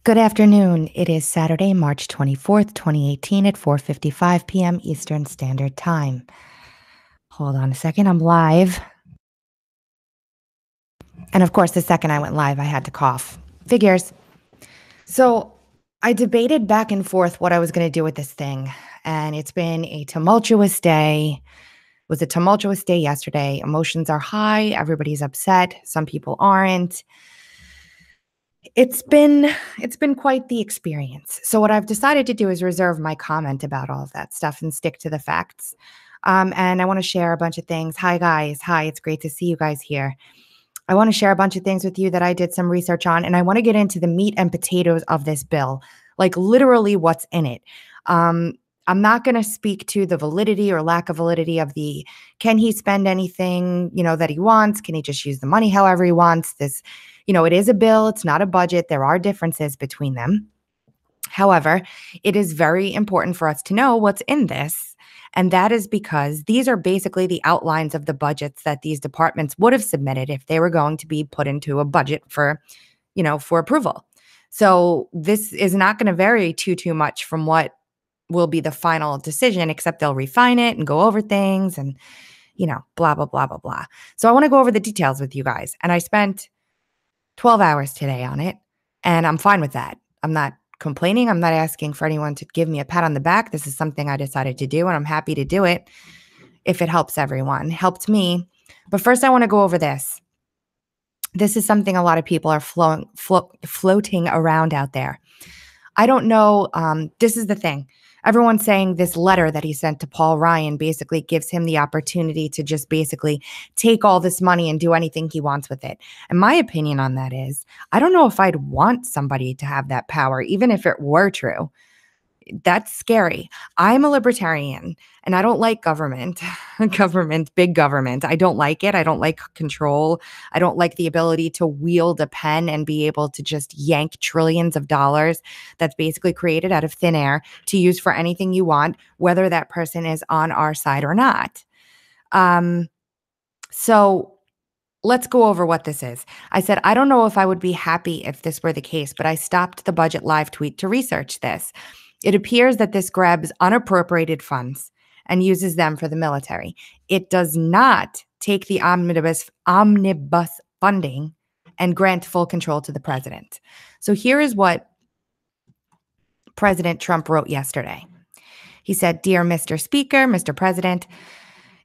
Good afternoon. It is Saturday, March 24th, 2018 at 4:55 p.m. Eastern Standard Time. Hold on a second. I'm live. And of course, the second I went live, I had to cough. Figures. So I debated back and forth what I was going to do with this thing. And it's been a tumultuous day. It was a tumultuous day yesterday. Emotions are high. Everybody's upset. Some people aren't. It's been quite the experience. So what I've decided to do is reserve my comment about all of that stuff and stick to the facts. And I want to share a bunch of things. Hi guys. Hi, it's great to see you guys here. I want to share a bunch of things with you that I did some research on, and I want to get into the meat and potatoes of this bill, like literally what's in it. I'm not going to speak to the validity or lack of validity of can he spend anything, that he wants? Can he just use the money however he wants? It is a bill. It's not a budget. There are differences between them. However, it is very important for us to know what's in this. And that is because these are basically the outlines of the budgets that these departments would have submitted if they were going to be put into a budget for approval. So this is not going to vary too much from what will be the final decision, except they'll refine it and go over things and, blah, blah, blah, blah, blah. So I want to go over the details with you guys. And I spent 12 hours today on it, and I'm fine with that. I'm not complaining. I'm not asking for anyone to give me a pat on the back. This is something I decided to do, and I'm happy to do it if it helps everyone. Helped me. But first, I want to go over this. This is something a lot of people are floating around out there. I don't know. This is the thing. Everyone's saying this letter that he sent to Paul Ryan basically gives him the opportunity to just basically take all this money and do anything he wants with it. And my opinion on that is, I don't know if I'd want somebody to have that power, even if it were true. That's scary. I'm a libertarian and I don't like government, big government. I don't like it. I don't like control. I don't like the ability to wield a pen and be able to just yank trillions of dollars that's basically created out of thin air to use for anything you want, whether that person is on our side or not. So let's go over what this is. I said, I don't know if I would be happy if this were the case, but I stopped the budget live tweet to research this. It appears that this grabs unappropriated funds and uses them for the military. It does not take the omnibus funding and grant full control to the president. So here is what President Trump wrote yesterday. He said, "Dear Mr. Speaker, Mr. President,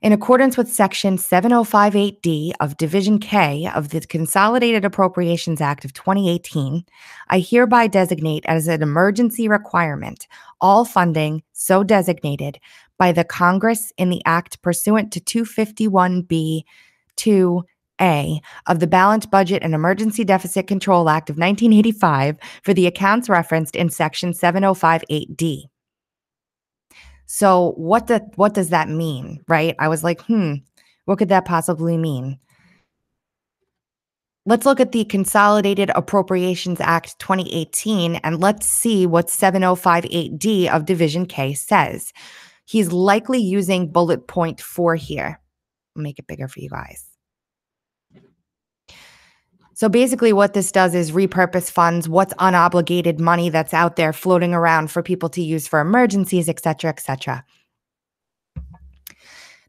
in accordance with Section 7058D of Division K of the Consolidated Appropriations Act of 2018, I hereby designate as an emergency requirement all funding so designated by the Congress in the Act pursuant to 251B(2)(a) of the Balanced Budget and Emergency Deficit Control Act of 1985 for the accounts referenced in Section 7058D. So what does that mean, right? I was like, what could that possibly mean? Let's look at the Consolidated Appropriations Act 2018 and let's see what 7058D of Division K says. He's likely using bullet point 4 here. I'll make it bigger for you guys. So basically what this does is repurpose funds, what's unobligated money that's out there floating around for people to use for emergencies, et cetera, et cetera.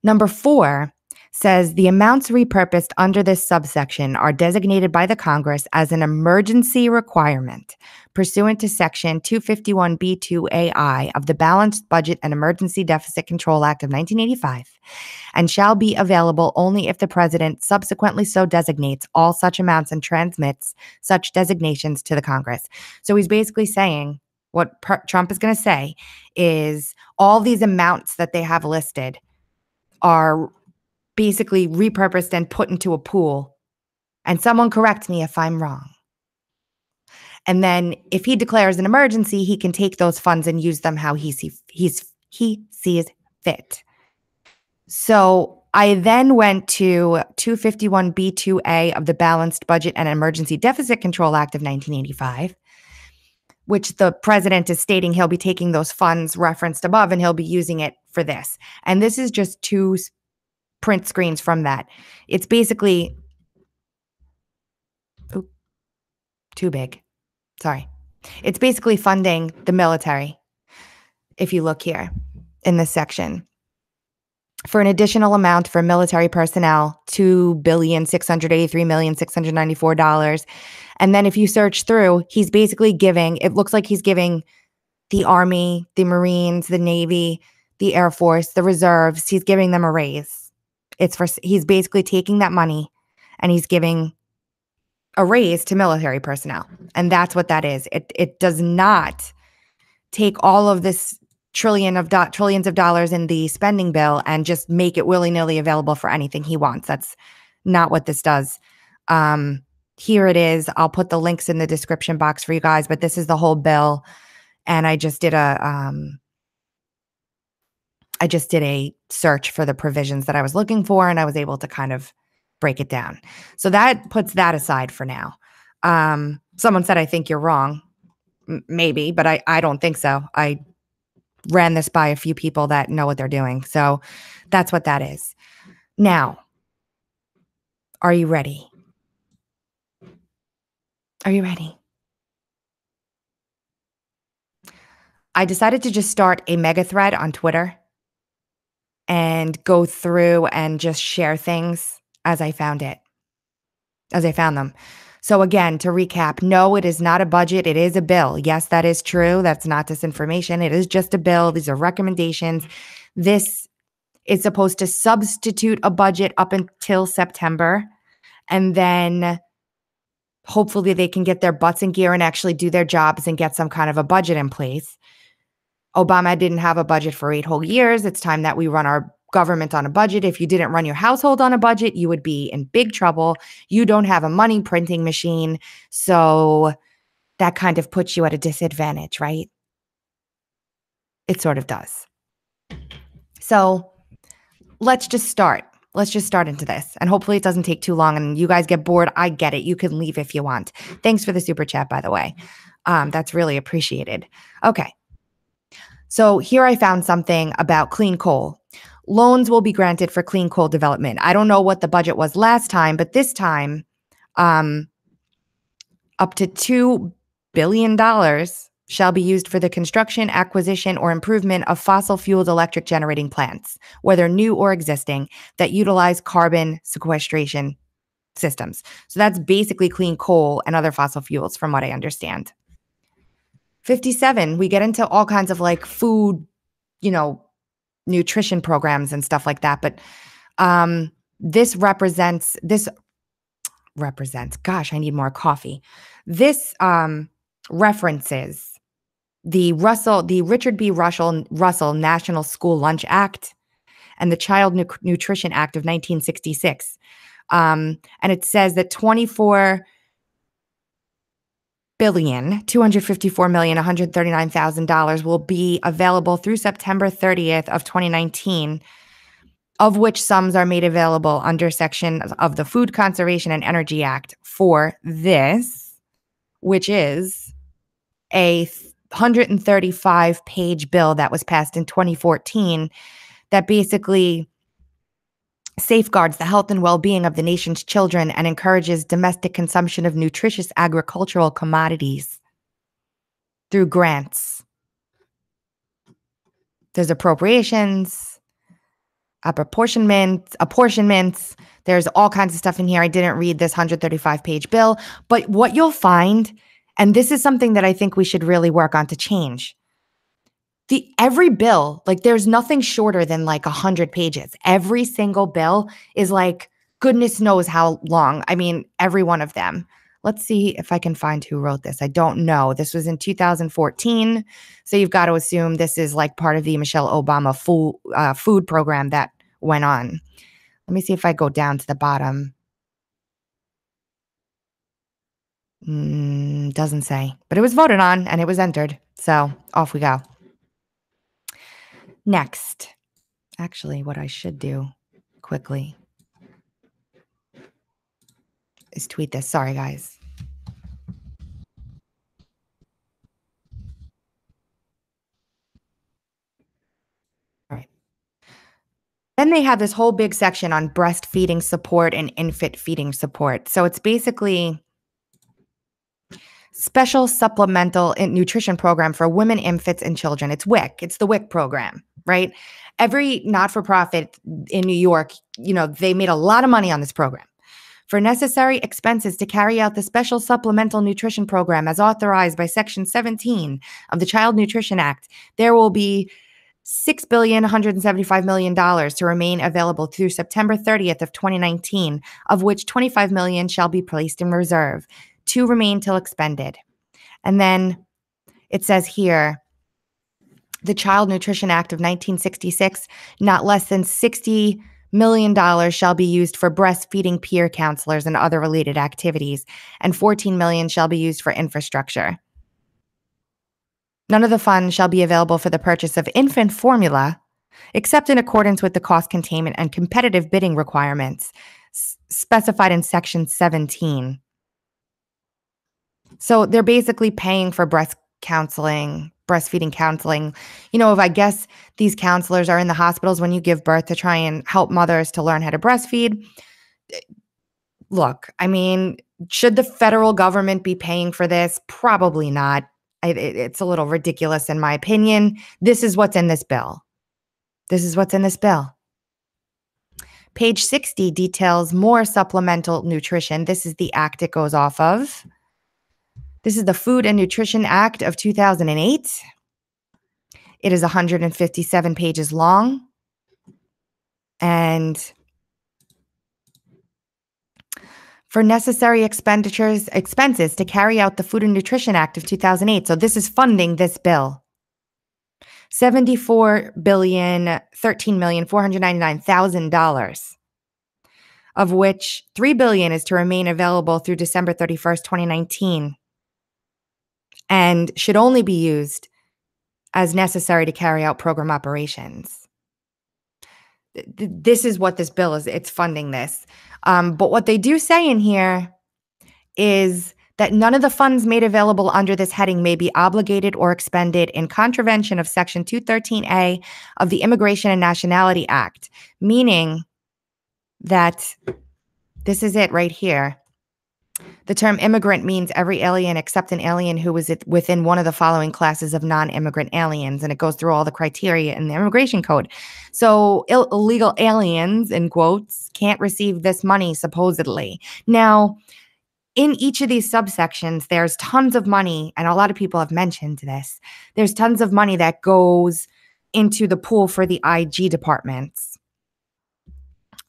Number 4 says the amounts repurposed under this subsection are designated by the Congress as an emergency requirement pursuant to Section 251B(2)(ai) of the Balanced Budget and Emergency Deficit Control Act of 1985 and shall be available only if the president subsequently so designates all such amounts and transmits such designations to the Congress. So he's basically saying what Trump is going to say is all these amounts that they have listed are basically repurposed and put into a pool. And someone correct me if I'm wrong. And then if he declares an emergency, he can take those funds and use them how he sees fit. So I then went to 251B(2)(a) of the Balanced Budget and Emergency Deficit Control Act of 1985, which the president is stating he'll be taking those funds referenced above and he'll be using it for this. And this is just two print screens from that. It's basically too big. Sorry. It's basically funding the military, if you look here in this section. For an additional amount for military personnel, $2,683,694. And then if you search through, he's basically giving, it looks like he's giving the Army, the Marines, the Navy, the Air Force, the reserves, he's giving them a raise. He's basically taking that money and he's giving a raise to military personnel. And that's what that is. It does not take all of this trillions of dollars in the spending bill and just make it willy-nilly available for anything he wants. That's not what this does. Here it is. I'll put the links in the description box for you guys, but this is the whole bill. And I just did a search for the provisions that I was looking for, and I was able to kind of break it down. So that puts that aside for now. Someone said, I think you're wrong. Maybe, but I don't think so. I ran this by a few people that know what they're doing. So that's what that is. Now, are you ready? Are you ready? I decided to just start a mega thread on Twitter and go through and just share things as I found them. So again, to recap, no, it is not a budget. It is a bill. Yes, that is true. That's not disinformation. It is just a bill. These are recommendations. This is supposed to substitute a budget up until September. And then hopefully they can get their butts in gear and actually do their jobs and get some kind of a budget in place. Obama didn't have a budget for 8 whole years. It's time that we run our government on a budget. If you didn't run your household on a budget, you would be in big trouble. You don't have a money printing machine. So that kind of puts you at a disadvantage, right? It sort of does. So let's just start. Let's just start into this. And hopefully it doesn't take too long and you guys get bored. I get it. You can leave if you want. Thanks for the super chat, by the way. That's really appreciated. Okay. So here I found something about clean coal. Loans will be granted for clean coal development. I don't know what the budget was last time, but this time, up to $2 billion shall be used for the construction, acquisition, or improvement of fossil fueled electric generating plants, whether new or existing, that utilize carbon sequestration systems. So that's basically clean coal and other fossil fuels, from what I understand. 57, we get into all kinds of like food, nutrition programs and stuff like that. But this represents, gosh, I need more coffee. This references the Richard B. Russell National School Lunch Act and the Child Nutrition Act of 1966. And it says that $24,254,139,000 will be available through September 30th of 2019, of which sums are made available under section of the Food Conservation and Energy Act for this, which is a 135-page bill that was passed in 2014 that basically safeguards the health and well-being of the nation's children and encourages domestic consumption of nutritious agricultural commodities through grants. There's appropriations, apportionments. There's all kinds of stuff in here. I didn't read this 135-page bill, but what you'll find, and this is something that I think we should really work on to change, every bill, like there's nothing shorter than like 100 pages. Every single bill is like goodness knows how long. I mean, every one of them. Let's see if I can find who wrote this. I don't know. This was in 2014. So you've got to assume this is like part of the Michelle Obama food program that went on. Let me see if I go down to the bottom. Doesn't say, but it was voted on and it was entered. So off we go. Next, actually, what I should do quickly is tweet this. Sorry, guys. All right. Then they have this whole big section on breastfeeding support and infant feeding support. So it's basically Special Supplemental Nutrition Program for Women, Infants, and Children. It's WIC. It's the WIC program, right? Every not-for-profit in New York, they made a lot of money on this program. For necessary expenses to carry out the Special Supplemental Nutrition Program as authorized by Section 17 of the Child Nutrition Act, there will be $6,175,000,000 to remain available through September 30th of 2019, of which $25 million shall be placed in reserve to remain till expended. And then it says here, the Child Nutrition Act of 1966, not less than $60 million shall be used for breastfeeding peer counselors and other related activities, and $14 million shall be used for infrastructure. None of the funds shall be available for the purchase of infant formula, except in accordance with the cost containment and competitive bidding requirements specified in Section 17. So they're basically paying for breastfeeding counseling. If I guess these counselors are in the hospitals when you give birth to try and help mothers to learn how to breastfeed. Look, should the federal government be paying for this? Probably not. It's a little ridiculous in my opinion. This is what's in this bill. Page 60 details more supplemental nutrition. This is the act it goes off of. This is the Food and Nutrition Act of 2008. It is 157 pages long. And for necessary expenses to carry out the Food and Nutrition Act of 2008. So this is funding this bill. $74,013,499,000, of which $3 billion is to remain available through December 31st, 2019, and should only be used as necessary to carry out program operations. This is what this bill is. It's funding this. But what they do say in here is that none of the funds made available under this heading may be obligated or expended in contravention of Section 213A of the Immigration and Nationality Act, meaning that this is it right here. The term immigrant means every alien except an alien who is within one of the following classes of non-immigrant aliens, and it goes through all the criteria in the immigration code. So illegal aliens, in quotes, can't receive this money, supposedly. Now, in each of these subsections, there's tons of money, and a lot of people have mentioned this. There's tons of money that goes into the pool for the IG departments,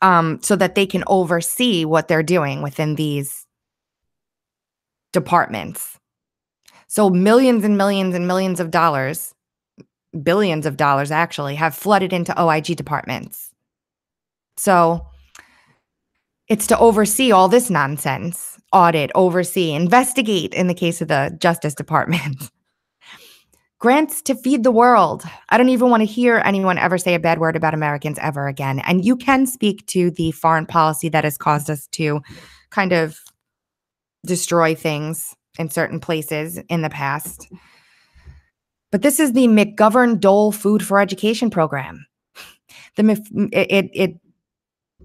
so that they can oversee what they're doing within these departments. So millions and millions and millions of dollars, billions of dollars actually, have flooded into OIG departments. So it's to oversee all this nonsense, audit, oversee, investigate in the case of the Justice Department. Grants to feed the world. I don't even want to hear anyone ever say a bad word about Americans ever again. And you can speak to the foreign policy that has caused us to kind of destroy things in certain places in the past. But this is the McGovern-Dole Food for Education program. It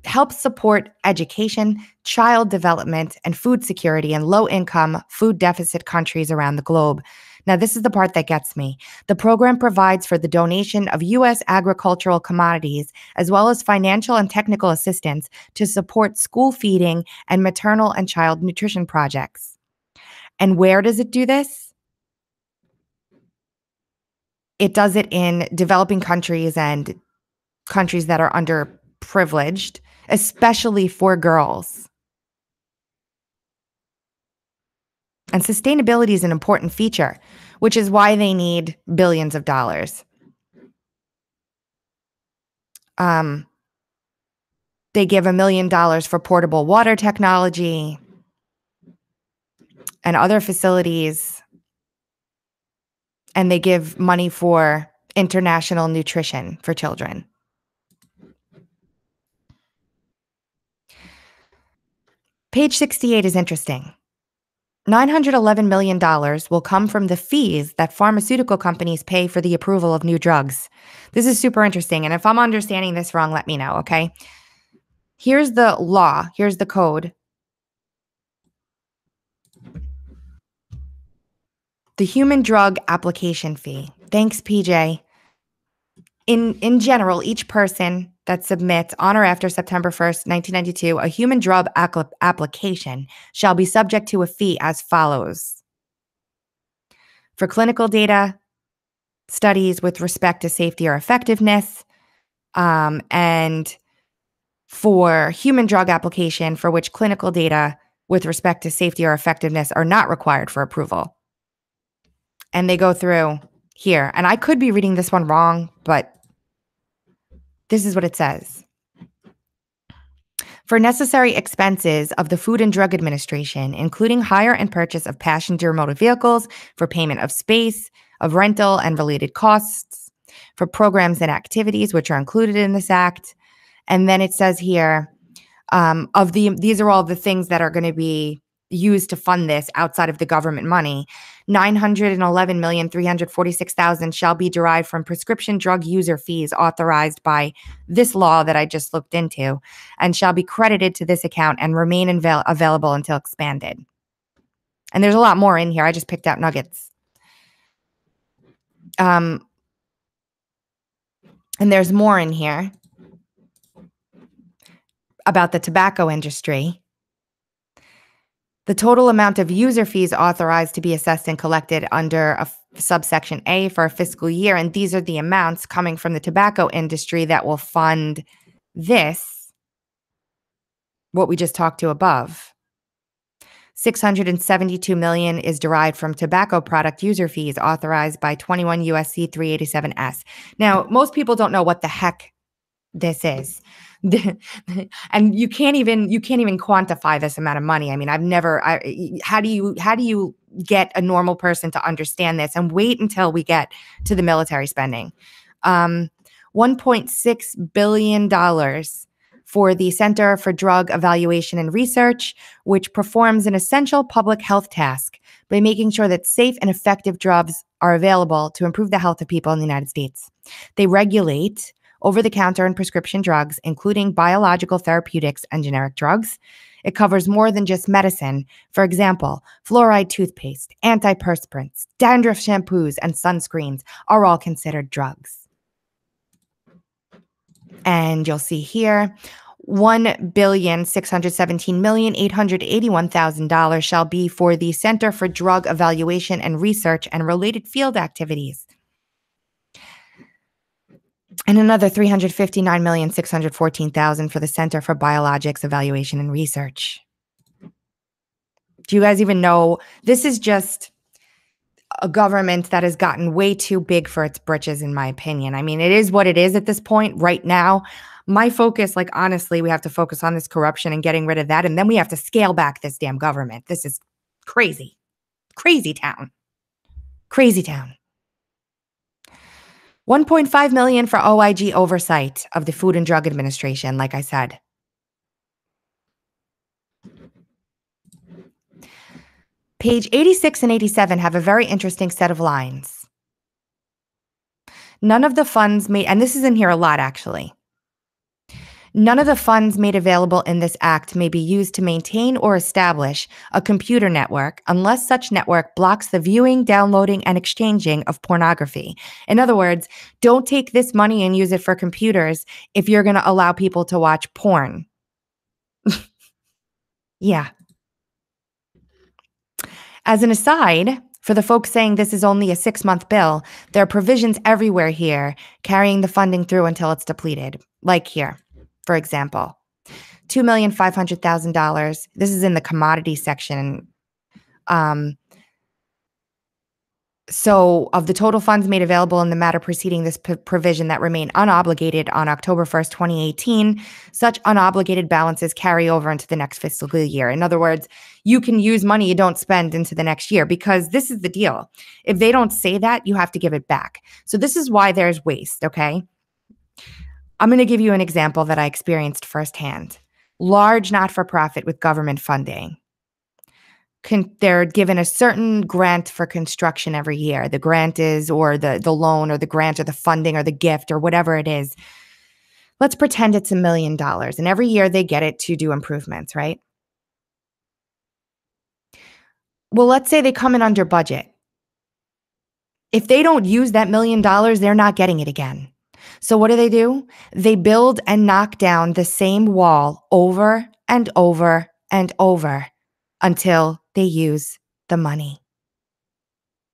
helps support education, child development, and food security in low-income, food deficit countries around the globe. Now, this is the part that gets me. The program provides for the donation of U.S. agricultural commodities, as well as financial and technical assistance to support school feeding and maternal and child nutrition projects. And where does it do this? It does it in developing countries and countries that are underprivileged, especially for girls. And sustainability is an important feature, which is why they need billions of dollars. They give $1 million for portable water technology and other facilities. And they give money for international nutrition for children. Page 68 is interesting. $911 million will come from the fees that pharmaceutical companies pay for the approval of new drugs. This is super interesting, and if I'm understanding this wrong, let me know, okay? Here's the law. Here's the code. The human drug application fee. Thanks, PJ. In general, each person that submits on or after September 1st, 1992, a human drug application shall be subject to a fee as follows. For clinical data, studies with respect to safety or effectiveness, and for human drug application for which clinical data with respect to safety or effectiveness are not required for approval. And they go through here. And I could be reading this one wrong, but this is what it says. For necessary expenses of the Food and Drug Administration, including hire and purchase of passenger motor vehicles, for payment of space, of rental and related costs, for programs and activities which are included in this act. And then it says here, these are all the things that are going to be used to fund this outside of the government money. 911,346,000 shall be derived from prescription drug user fees authorized by this law that I just looked into, and shall be credited to this account and remain available until expanded. And there's a lot more in here. I just picked out nuggets. And there's more in here about the tobacco industry. The total amount of user fees authorized to be assessed and collected under a subsection A for a fiscal year, and these are the amounts coming from the tobacco industry that will fund this, what we just talked to above. 672 million is derived from tobacco product user fees authorized by 21 USC 387S. Now, most people don't know what the heck this is. And you can't even quantify this amount of money. I mean, how do you get a normal person to understand this? And wait until we get to the military spending. $1.6 billion for the Center for Drug Evaluation and Research, which performs an essential public health task by making sure that safe and effective drugs are available to improve the health of people in the United States. They regulate over-the-counter and prescription drugs, including biological therapeutics and generic drugs. It covers more than just medicine. For example, fluoride toothpaste, antiperspirants, dandruff shampoos, and sunscreens are all considered drugs. And you'll see here, $1,617,881,000 shall be for the Center for Drug Evaluation and Research and related field activities. And another $359,614,000 for the Center for Biologics Evaluation and Research. Do you guys even know? This is just a government that has gotten way too big for its britches, in my opinion. I mean, it is what it is at this point right now. My focus, like, honestly, we have to focus on this corruption and getting rid of that. And then we have to scale back this damn government. This is crazy. Crazy town. Crazy town. $1.5 million for OIG oversight of the Food and Drug Administration, like I said. Page 86 and 87 have a very interesting set of lines. None of the funds made, and this is in here a lot actually. None of the funds made available in this act may be used to maintain or establish a computer network unless such network blocks the viewing, downloading, and exchanging of pornography. In other words, don't take this money and use it for computers if you're going to allow people to watch porn. Yeah. As an aside, for the folks saying this is only a 6-month bill, there are provisions everywhere here carrying the funding through until it's depleted, like here. For example, $2,500,000. This is in the commodity section. So of the total funds made available in the matter preceding this provision that remain unobligated on October 1st, 2018, such unobligated balances carry over into the next fiscal year. In other words, you can use money you don't spend into the next year, because this is the deal. If they don't say that, you have to give it back. So this is why there's waste, okay? I'm going to give you an example that I experienced firsthand. Large not-for-profit with government funding. They're given a certain grant for construction every year. The grant is, or the loan, or the grant, or the funding, or the gift, or whatever it is. Let's pretend it's $1 million. And every year they get it to do improvements, right? Well, let's say they come in under budget. If they don't use that $1 million, they're not getting it again. So what do? They build and knock down the same wall over and over and over until they use the money.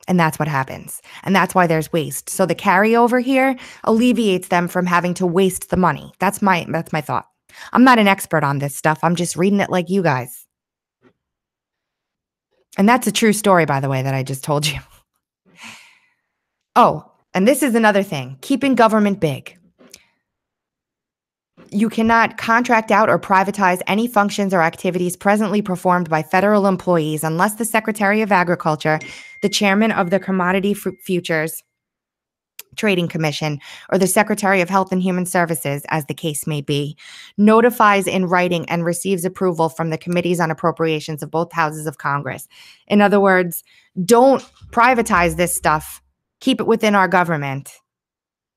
And that's what happens. And that's why there's waste. So the carryover here alleviates them from having to waste the money. That's my thought. I'm not an expert on this stuff. I'm just reading it like you guys. And that's a true story, by the way, that I just told you. Oh, and this is another thing, keeping government big. You cannot contract out or privatize any functions or activities presently performed by federal employees unless the Secretary of Agriculture, the chairman of the Commodity Futures Trading Commission, or the Secretary of Health and Human Services, as the case may be, notifies in writing and receives approval from the committees on appropriations of both houses of Congress. In other words, don't privatize this stuff. Keep it within our government,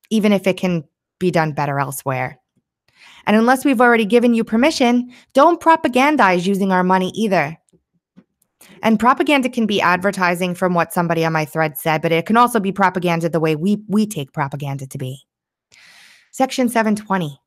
even if it can be done better elsewhere. And unless we've already given you permission, don't propagandize using our money either. And propaganda can be advertising, from what somebody on my thread said, but it can also be propaganda the way we take propaganda to be. Section 720.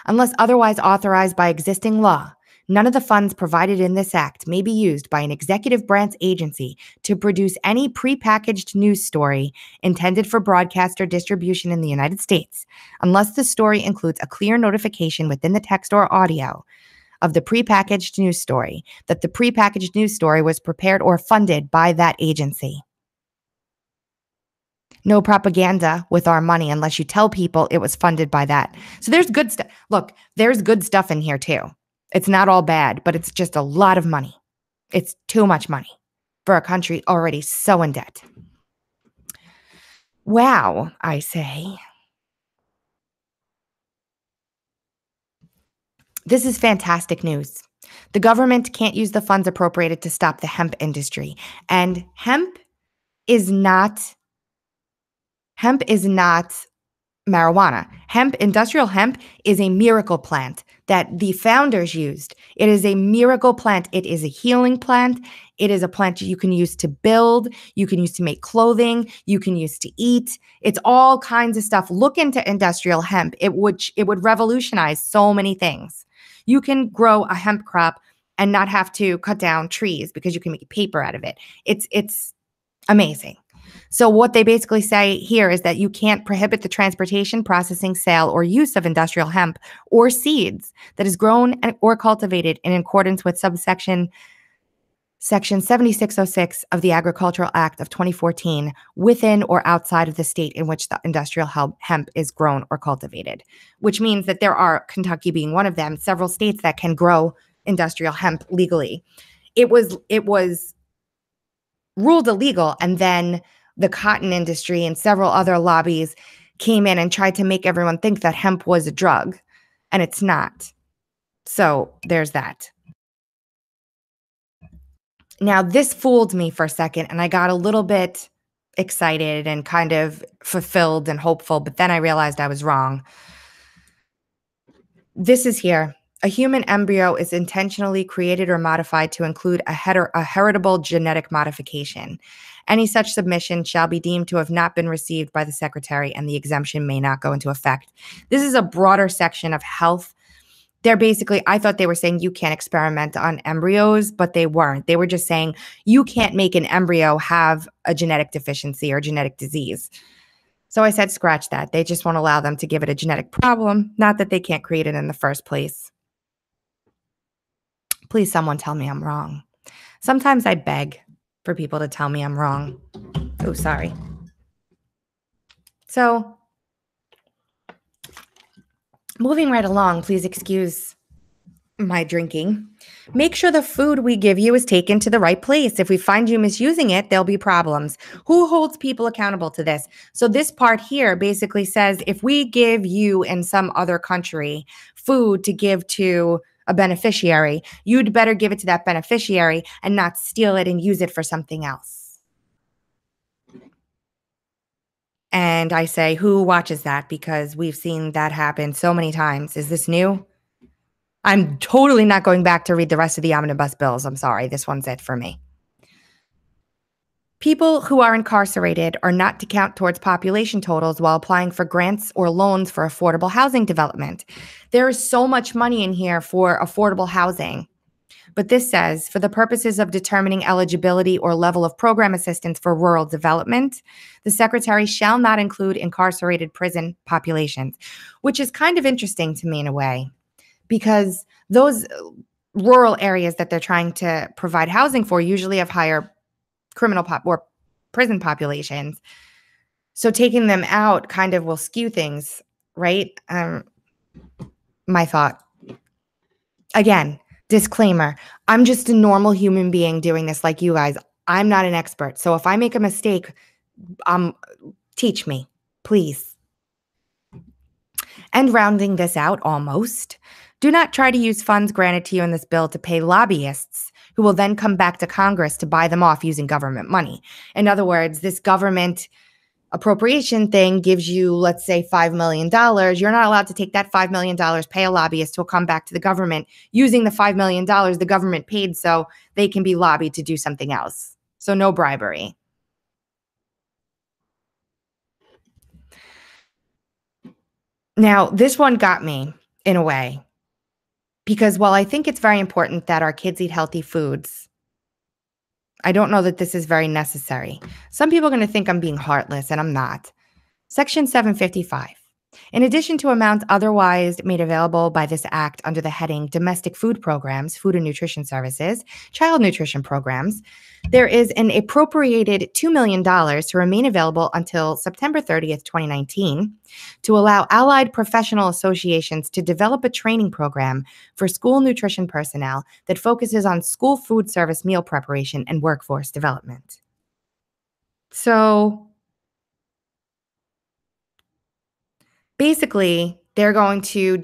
Unless otherwise authorized by existing law, none of the funds provided in this act may be used by an executive branch agency to produce any prepackaged news story intended for broadcast or distribution in the United States, unless the story includes a clear notification within the text or audio of the prepackaged news story that the prepackaged news story was prepared or funded by that agency. No propaganda with our money unless you tell people it was funded by that. So there's good stuff. Look, there's good stuff in here too. It's not all bad, but it's just a lot of money. It's too much money for a country already so in debt. Wow, I say. This is fantastic news. The government can't use the funds appropriated to stop the hemp industry. And hemp is not marijuana. Industrial hemp is a miracle plant that the founders used. It is a miracle plant. It is a healing plant. It is a plant you can use to build, you can use to make clothing, you can use to eat. It's all kinds of stuff. Look into industrial hemp. It would revolutionize so many things. You can grow a hemp crop and not have to cut down trees because you can make paper out of it. It's amazing. So what they basically say here is that you can't prohibit the transportation, processing, sale, or use of industrial hemp or seeds that is grown or cultivated in accordance with Section 7606 of the Agricultural Act of 2014 within or outside of the state in which the industrial hemp is grown or cultivated, which means that there are, Kentucky being one of them, several states that can grow industrial hemp legally. It was ruled illegal, and then the cotton industry and several other lobbies came in and tried to make everyone think that hemp was a drug, and it's not. So there's that. Now, this fooled me for a second, and I got a little bit excited and kind of fulfilled and hopeful, but then I realized I was wrong. This is here. A human embryo is intentionally created or modified to include a heritable genetic modification. Any such submission shall be deemed to have not been received by the Secretary, and the exemption may not go into effect. This is a broader section of health. They're basically, I thought they were saying you can't experiment on embryos, but they weren't. They were just saying you can't make an embryo have a genetic deficiency or genetic disease. So I said, scratch that. They just won't allow them to give it a genetic problem, not that they can't create it in the first place. Please, someone tell me I'm wrong. Sometimes I beg for people to tell me I'm wrong. Oh, sorry. So moving right along, please excuse my drinking. Make sure the food we give you is taken to the right place. If we find you misusing it, there'll be problems. Who holds people accountable to this? So this part here basically says if we give you in some other country food to give to a beneficiary, you'd better give it to that beneficiary and not steal it and use it for something else. And I say, who watches that? Because we've seen that happen so many times. Is this new? I'm totally not going back to read the rest of the omnibus bills. I'm sorry. This one's it for me. People who are incarcerated are not to count towards population totals while applying for grants or loans for affordable housing development. There is so much money in here for affordable housing. But this says, for the purposes of determining eligibility or level of program assistance for rural development, the Secretary shall not include incarcerated prison populations, which is kind of interesting to me in a way, because those rural areas that they're trying to provide housing for usually have higher criminal or prison populations. So taking them out kind of will skew things, right? My thought. Again, disclaimer, I'm just a normal human being doing this like you guys. I'm not an expert. So if I make a mistake, teach me, please. And rounding this out almost, do not try to use funds granted to you in this bill to pay lobbyists who will then come back to Congress to buy them off using government money. In other words, this government appropriation thing gives you, let's say, $5 million. You're not allowed to take that $5 million, pay a lobbyist who'll come back to the government using the $5 million the government paid so they can be lobbied to do something else. So no bribery. Now, this one got me in a way, because while I think it's very important that our kids eat healthy foods, I don't know that this is very necessary. Some people are going to think I'm being heartless, and I'm not. Section 755. In addition to amounts otherwise made available by this act under the heading Domestic Food Programs, Food and Nutrition Services, Child Nutrition Programs, there is an appropriated $2 million to remain available until September 30th, 2019, to allow allied professional associations to develop a training program for school nutrition personnel that focuses on school food service meal preparation and workforce development. So basically, they're going to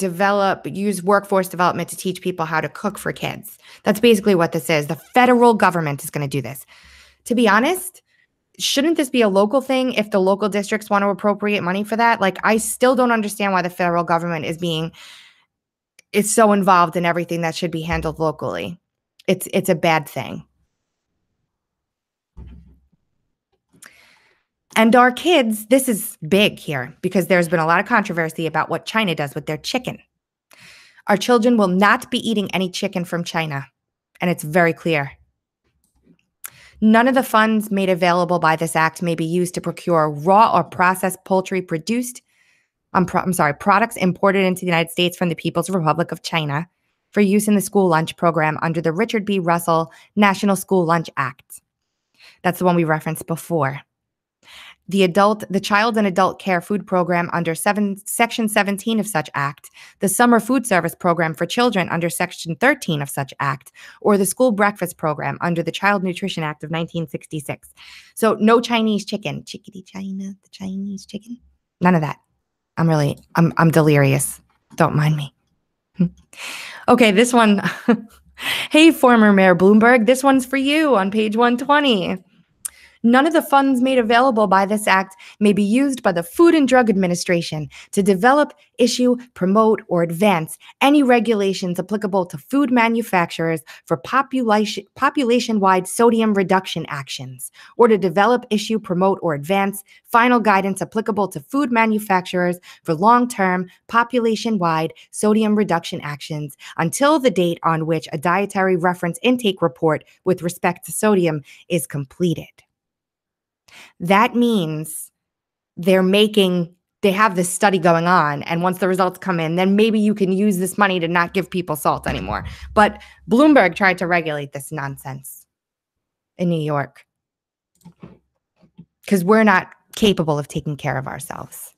use workforce development to teach people how to cook for kids. That's basically what this is. The federal government is going to do this. To be honest, shouldn't this be a local thing if the local districts want to appropriate money for that? Like, I still don't understand why the federal government is so involved in everything that should be handled locally. It's a bad thing. And our kids, this is big here because there's been a lot of controversy about what China does with their chicken. Our children will not be eating any chicken from China, and it's very clear. None of the funds made available by this act may be used to procure raw or processed poultry products imported into the United States from the People's Republic of China for use in the school lunch program under the Richard B. Russell National School Lunch Act. That's the one we referenced before. The Child and Adult Care Food Program under Section 17 of such act, the Summer Food Service Program for Children under Section 13 of such act, or the School Breakfast Program under the Child Nutrition Act of 1966. So no Chinese chicken. Chickadee China, the Chinese chicken. None of that. I'm delirious. Don't mind me. Okay, this one. Hey, former Mayor Bloomberg, this one's for you on page 120. None of the funds made available by this act may be used by the Food and Drug Administration to develop, issue, promote, or advance any regulations applicable to food manufacturers for population-wide sodium reduction actions, or to develop, issue, promote, or advance final guidance applicable to food manufacturers for long-term population-wide sodium reduction actions until the date on which a dietary reference intake report with respect to sodium is completed. That means they have this study going on, and once the results come in, then maybe you can use this money to not give people salt anymore. But Bloomberg tried to regulate this nonsense in New York because we're not capable of taking care of ourselves.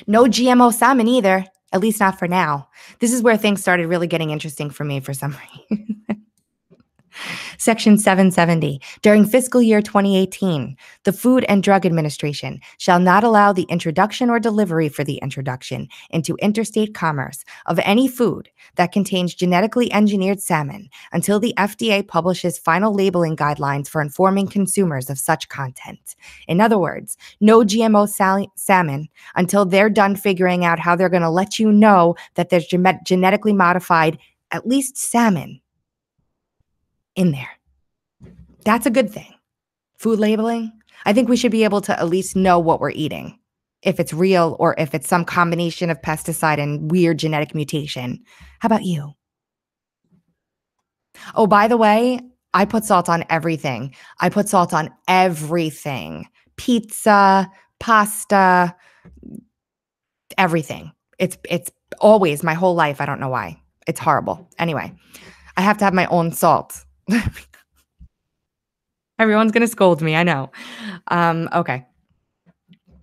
No GMO salmon either, at least not for now. This is where things started really getting interesting for me for some reason. Section 770. During fiscal year 2018, the Food and Drug Administration shall not allow the introduction or delivery for the introduction into interstate commerce of any food that contains genetically engineered salmon until the FDA publishes final labeling guidelines for informing consumers of such content. In other words, no GMO salmon until they're done figuring out how they're going to let you know that there's genetically modified, at least salmon, in there. That's a good thing. Food labeling? I think we should be able to at least know what we're eating, if it's real or if it's some combination of pesticide and weird genetic mutation. How about you? Oh, by the way, I put salt on everything. I put salt on everything. Pizza, pasta, everything. It's always my whole life. I don't know why. It's horrible. Anyway, I have to have my own salt. Everyone's going to scold me. I know. Okay.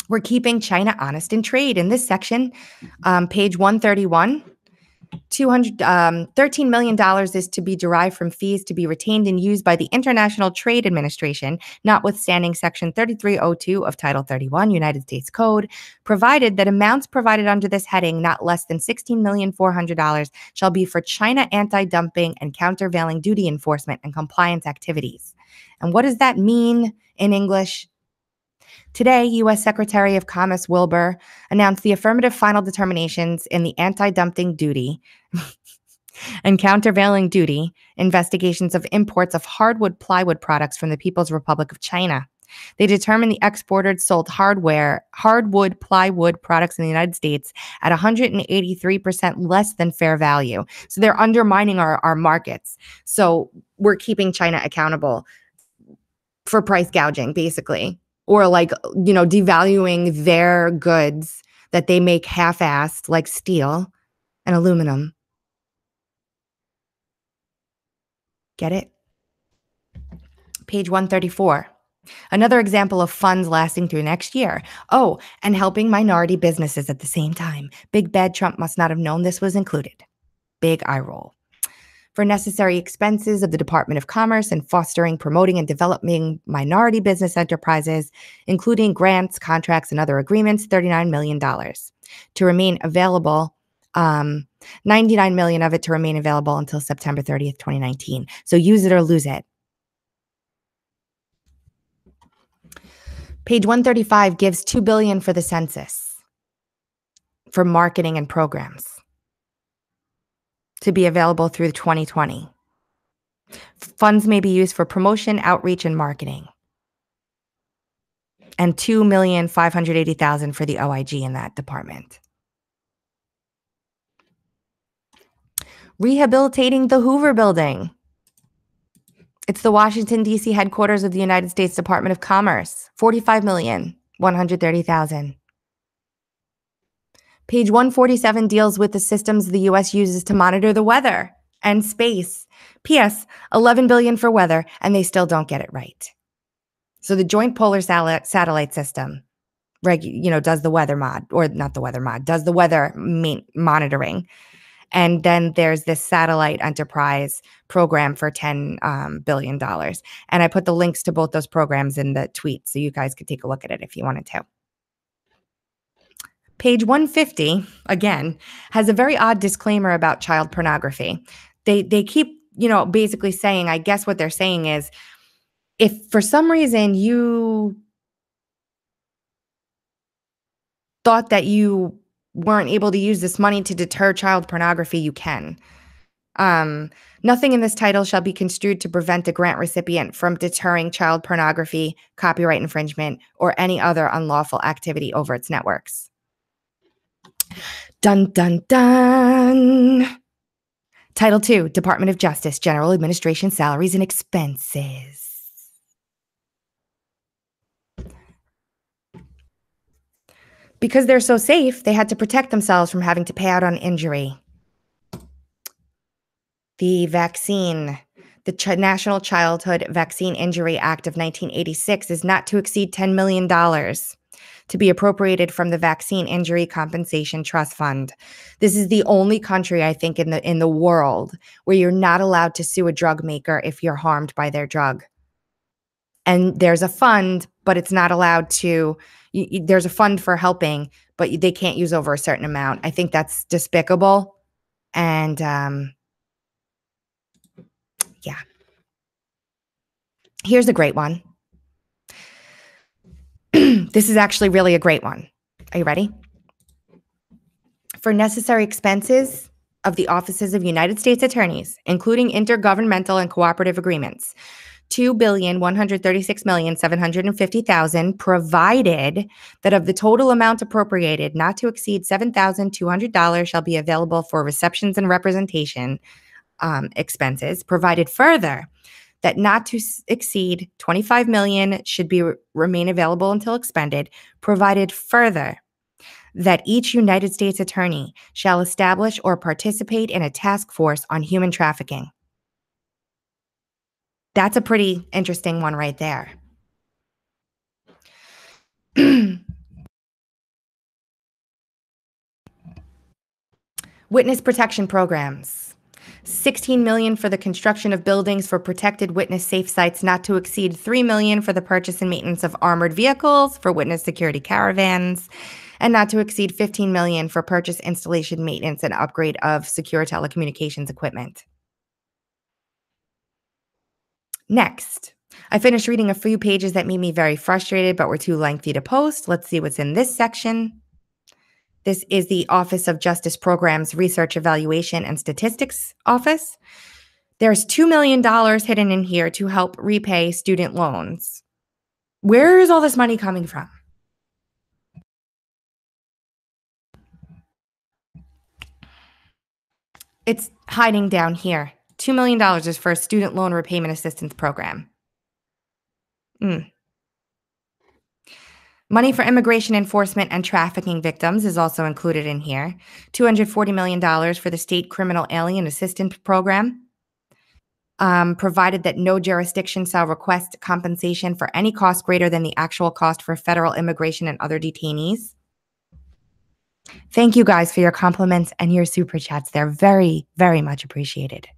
We're keeping China honest in trade. In this section, page 131, $13 million is to be derived from fees to be retained and used by the International Trade Administration, notwithstanding Section 3302 of Title 31, United States Code, provided that amounts provided under this heading, not less than $16,400,000, shall be for China anti-dumping and countervailing duty enforcement and compliance activities. And what does that mean in English? Today, U.S. Secretary of Commerce Wilbur announced the affirmative final determinations in the anti-dumping duty and countervailing duty investigations of imports of hardwood plywood products from the People's Republic of China. They determined the exported sold hardwood plywood products in the United States at 183% less than fair value. So they're undermining our markets. So we're keeping China accountable for price gouging, basically. Or devaluing their goods that they make half-assed, like steel and aluminum. Get it? Page 134. Another example of funds lasting through next year. Oh, and helping minority businesses at the same time. Big bad Trump must not have known this was included. Big eye roll. For necessary expenses of the Department of Commerce and fostering, promoting, and developing minority business enterprises, including grants, contracts, and other agreements, $39 million. To remain available, $99 million of it to remain available until September 30th, 2019. So use it or lose it. Page 135 gives $2 billion for the census for marketing and programs to be available through 2020. Funds may be used for promotion, outreach, and marketing. And $2,580,000 for the OIG in that department. Rehabilitating the Hoover Building. It's the Washington, D.C. headquarters of the United States Department of Commerce. $45,130,000. Page 147 deals with the systems the U.S. uses to monitor the weather and space. P.S. $11 billion for weather, and they still don't get it right. So the Joint Polar Satellite System, does the weather does the weather monitoring. And then there's this satellite enterprise program for $10 billion. And I put the links to both those programs in the tweet, so you guys could take a look at it if you wanted to. Page 150, again, has a very odd disclaimer about child pornography. They keep, basically saying, I guess what they're saying is, if for some reason you thought that you weren't able to use this money to deter child pornography, you can. Nothing in this title shall be construed to prevent a grant recipient from deterring child pornography, copyright infringement, or any other unlawful activity over its networks. Dun, dun, dun. Title 2, Department of Justice, General Administration Salaries and Expenses. Because they're so safe, they had to protect themselves from having to pay out on injury. The vaccine, the National Childhood Vaccine Injury Act of 1986 is not to exceed $10 million to be appropriated from the Vaccine Injury Compensation Trust Fund. This is the only country, I think, in the world where you're not allowed to sue a drug maker if you're harmed by their drug. And there's a fund, but it's not allowed to. There's a fund for helping, but they can't use over a certain amount. I think that's despicable. And yeah. Here's a great one. This is actually really a great one. Are you ready? For necessary expenses of the offices of United States attorneys, including intergovernmental and cooperative agreements, $2,136,750,000, provided that of the total amount appropriated, not to exceed $7,200 shall be available for receptions and representation expenses, provided further that not to exceed $25 million should be remain available until expended, provided further that each United States attorney shall establish or participate in a task force on human trafficking. That's a pretty interesting one right there. Witness protection programs. $16 million for the construction of buildings for protected witness safe sites, not to exceed $3 million for the purchase and maintenance of armored vehicles for witness security caravans, and not to exceed $15 million for purchase, installation, maintenance, and upgrade of secure telecommunications equipment. Next, I finished reading a few pages that made me very frustrated but were too lengthy to post. Let's see what's in this section. This is the Office of Justice Programs Research, Evaluation, and Statistics Office. There's $2 million hidden in here to help repay student loans. Where is all this money coming from? It's hiding down here. $2 million is for a student loan repayment assistance program. Money for immigration enforcement and trafficking victims is also included in here. $240 million for the State Criminal Alien Assistance Program, provided that no jurisdiction shall request compensation for any cost greater than the actual cost for federal immigration and other detainees. Thank you guys for your compliments and your super chats. They're very, very much appreciated.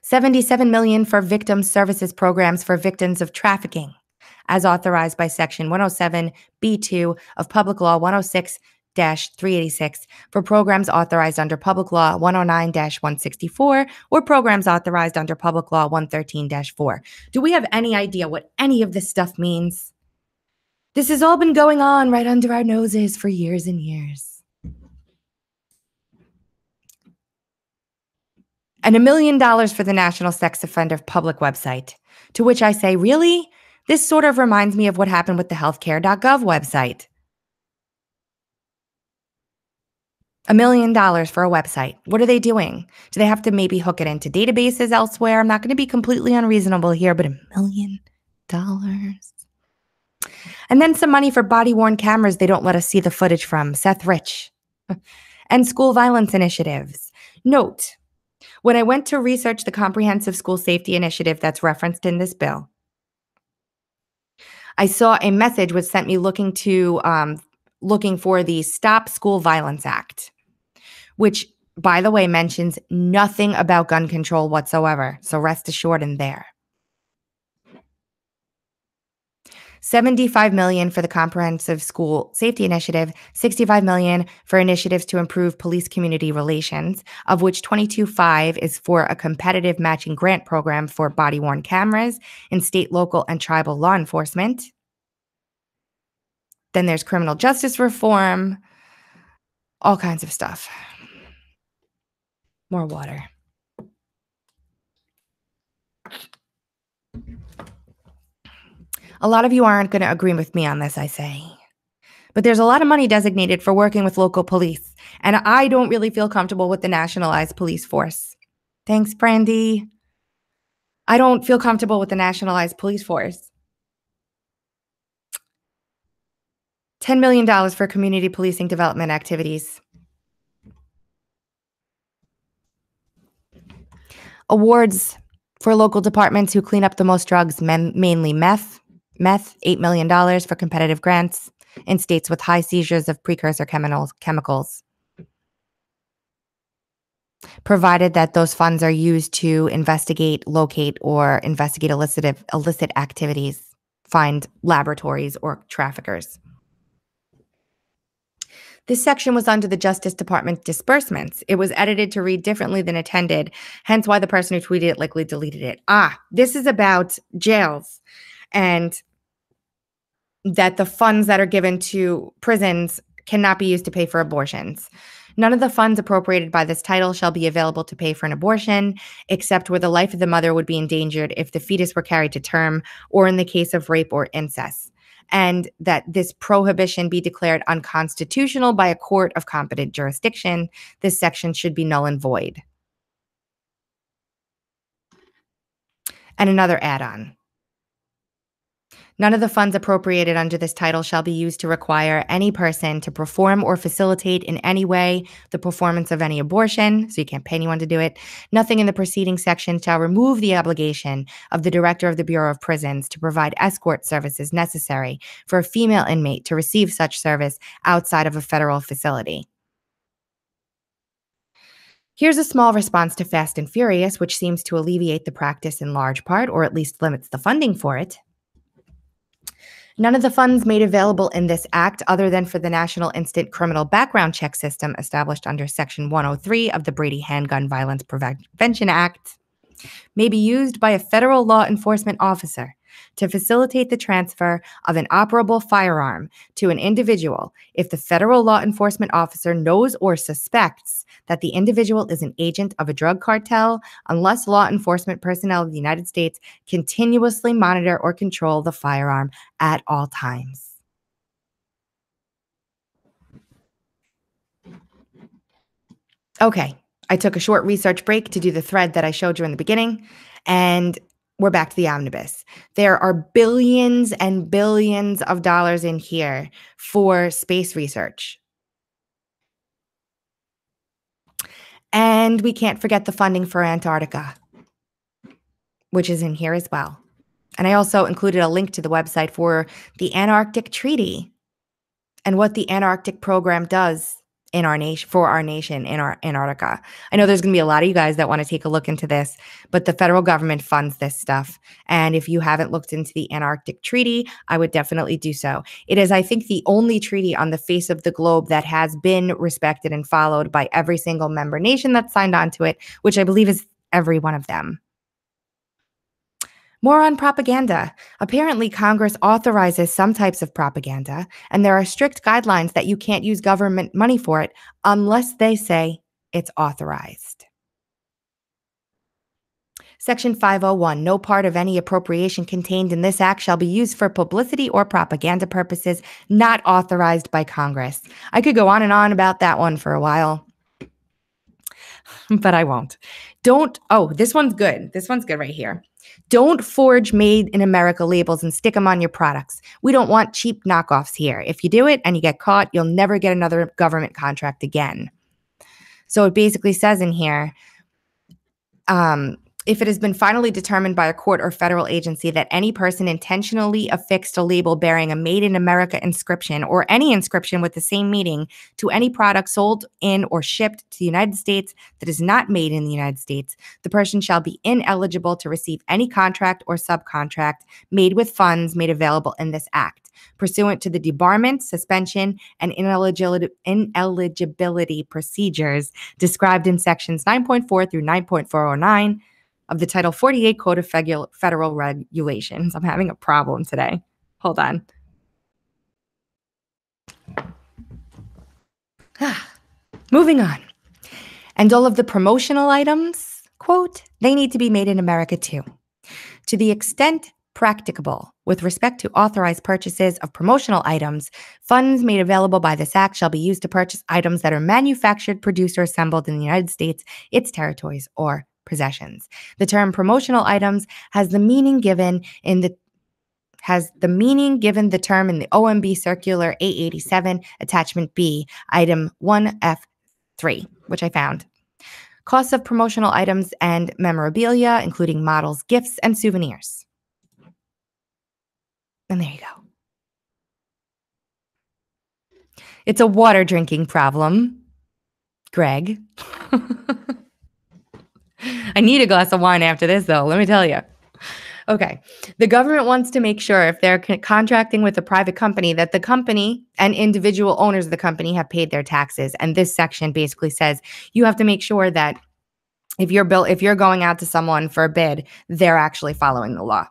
$77 million for victim services programs for victims of trafficking, as authorized by Section 107B2 of Public Law 106-386 for programs authorized under Public Law 109-164 or programs authorized under Public Law 113-4. Do we have any idea what any of this stuff means? This has all been going on right under our noses for years and years. And $1 million for the National Sex Offender Public website, to which I say, really? This sort of reminds me of what happened with the healthcare.gov website. $1 million for a website. What are they doing? Do they have to maybe hook it into databases elsewhere? I'm not going to be completely unreasonable here, but $1 million? And then some money for body-worn cameras they don't let us see the footage from, Seth Rich. And school violence initiatives. Note, when I went to research the Comprehensive School Safety Initiative that's referenced in this bill, I saw a message which sent me looking for the Stop School Violence Act, which, by the way, mentions nothing about gun control whatsoever. So rest assured in there. $75 million for the Comprehensive School Safety Initiative, $65 million for initiatives to improve police community relations, of which $22.5 is for a competitive matching grant program for body-worn cameras in state, local, and tribal law enforcement. Then there's criminal justice reform, all kinds of stuff. More water. A lot of you aren't going to agree with me on this, I say. But there's a lot of money designated for working with local police, and I don't really feel comfortable with the nationalized police force. Thanks, Brandy. I don't feel comfortable with the nationalized police force. $10 million for community policing development activities. Awards for local departments who clean up the most drugs, mainly meth, $8 million for competitive grants in states with high seizures of precursor chemicals. Provided that those funds are used to investigate, locate, or investigate illicit activities, find laboratories or traffickers. This section was under the Justice Department disbursements. It was edited to read differently than intended, hence why the person who tweeted it likely deleted it. This is about jails and that the funds that are given to prisons cannot be used to pay for abortions. None of the funds appropriated by this title shall be available to pay for an abortion, except where the life of the mother would be endangered if the fetus were carried to term or in the case of rape or incest. And that this prohibition be declared unconstitutional by a court of competent jurisdiction. This section should be null and void. And another add-on. None of the funds appropriated under this title shall be used to require any person to perform or facilitate in any way the performance of any abortion, so you can't pay anyone to do it. Nothing in the preceding section shall remove the obligation of the Director of the Bureau of Prisons to provide escort services necessary for a female inmate to receive such service outside of a federal facility. Here's a small response to Fast and Furious, which seems to alleviate the practice in large part, or at least limits the funding for it. None of the funds made available in this act, other than for the National Instant Criminal Background Check System established under Section 103 of the Brady Handgun Violence Prevention Act, may be used by a federal law enforcement officer to facilitate the transfer of an operable firearm to an individual if the federal law enforcement officer knows or suspects that the individual is an agent of a drug cartel, unless law enforcement personnel of the United States continuously monitor or control the firearm at all times. Okay, I took a short research break to do the thread that I showed you in the beginning, and we're back to the Omnibus. There are billions and billions of dollars in here for space research. And we can't forget the funding for Antarctica, which is in here as well. And I also included a link to the website for the Antarctic Treaty and what the Antarctic program does in our nation, for our nation in our Antarctica. I know there's going to be a lot of you guys that want to take a look into this, but the federal government funds this stuff. And if you haven't looked into the Antarctic Treaty, I would definitely do so. It is, I think, the only treaty on the face of the globe that has been respected and followed by every single member nation that signed on to it, which I believe is every one of them. More on propaganda. Apparently, Congress authorizes some types of propaganda, and there are strict guidelines that you can't use government money for it unless they say it's authorized. Section 501, no part of any appropriation contained in this act shall be used for publicity or propaganda purposes not authorized by Congress. I could go on and on about that one for a while, but I won't. This one's good. This one's good right here. Don't forge Made in America labels and stick them on your products. We don't want cheap knockoffs here. If you do it and you get caught, you'll never get another government contract again. So it basically says in here, if it has been finally determined by a court or federal agency that any person intentionally affixed a label bearing a Made in America inscription or any inscription with the same meaning to any product sold in or shipped to the United States that is not made in the United States, the person shall be ineligible to receive any contract or subcontract made with funds made available in this act, pursuant to the debarment, suspension, and ineligibility procedures described in sections 9.4 through 9.409 of the Title 48 Code of Federal Regulations. I'm having a problem today. Hold on. Moving on. And all of the promotional items, quote, they need to be made in America too. To the extent practicable with respect to authorized purchases of promotional items, funds made available by this act shall be used to purchase items that are manufactured, produced, or assembled in the United States, its territories, or possessions. The term promotional items has the meaning given the term in the OMB Circular 887, Attachment B, Item 1F3, which I found. Costs of promotional items and memorabilia, including models, gifts, and souvenirs. And there you go. It's a water drinking problem, Greg. I need a glass of wine after this, though, let me tell you. Okay. The government wants to make sure if they're contracting with a private company that the company and individual owners of the company have paid their taxes. And this section basically says you have to make sure that if you're going out to someone for a bid, they're actually following the law.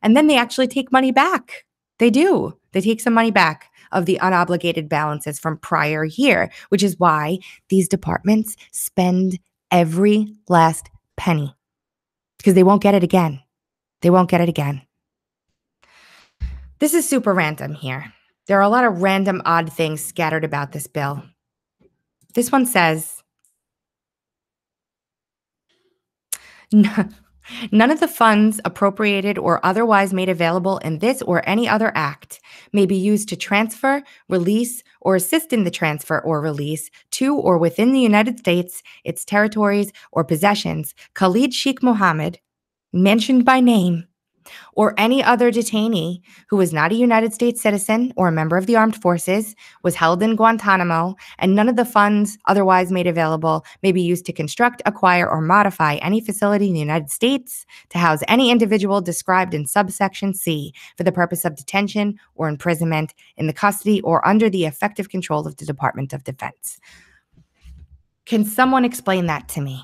And then they actually take money back. They do. They take some money back. of the unobligated balances from prior year, which is why these departments spend every last penny because they won't get it again. They won't get it again. This is super random here. There are a lot of random odd things scattered about this bill. This one says, none of the funds appropriated or otherwise made available in this or any other act may be used to transfer, release, or assist in the transfer or release to or within the United States, its territories, or possessions, Khalid Sheikh Mohammed, mentioned by name, or any other detainee who was not a United States citizen or a member of the armed forces, was held in Guantanamo, and none of the funds otherwise made available may be used to construct, acquire, or modify any facility in the United States to house any individual described in subsection C for the purpose of detention or imprisonment in the custody or under the effective control of the Department of Defense. Can someone explain that to me?